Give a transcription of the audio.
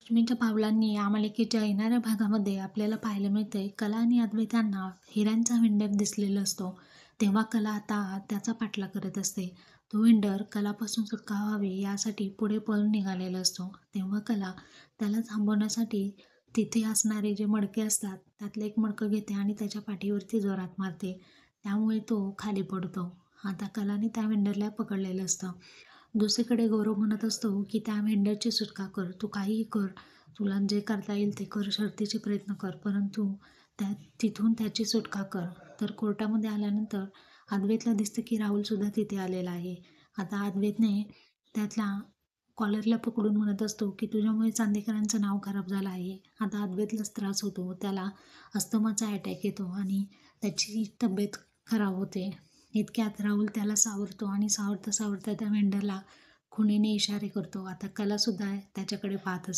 लक्ष्मीच्या पावलांनी या मालिकेच्या येणाऱ्या भागामध्ये आपल्याला पाहायला मिळतंय कला आणि अद्वैतांना हिऱ्यांचा व्हेंडर दिसलेला असतो. तेव्हा कला आता त्याचा पाठलाग करत असते. तो व्हेंडर कलापासून सुटका व्हावी यासाठी पुढे पळून निघालेला असतो. तेव्हा कला त्याला थांबवण्यासाठी तिथे असणारे जे मडके असतात त्यातलं एक मडकं घेते आणि त्याच्या पाठीवरती जोरात मारते. त्यामुळे तो खाली पडतो. आता कलाने त्या व्हेंडरला पकडलेलं असतं. दुसरीकडे गौरव म्हणत असतो की त्या व्हेंडरची सुटका कर, तू काहीही कर, तुला जे करता येईल ते कर, शर्थीचे प्रयत्न कर, परंतु तिथून त्याची सुटका कर. तर कोर्टामध्ये आल्यानंतर अद्वैतला दिसतं की राहुलसुद्धा तिथे आलेला आहे. आता अद्वैतने त्यातला कॉलरला पकडून म्हणत असतो की तुझ्यामुळे चांदेकरांचं नाव खराब झालं आहे. आता अद्वैतलाच त्रास होतो, त्याला अस्थमाचा अटॅक येतो आणि त्याची तब्येत खराब होते. इतक्यात राहुल त्याला सावरतो आणि सावरता सावरता त्या व्हेंडरला खुणेने इशारे करतो. आता कलासुद्धा त्याच्याकडे पाहत असते.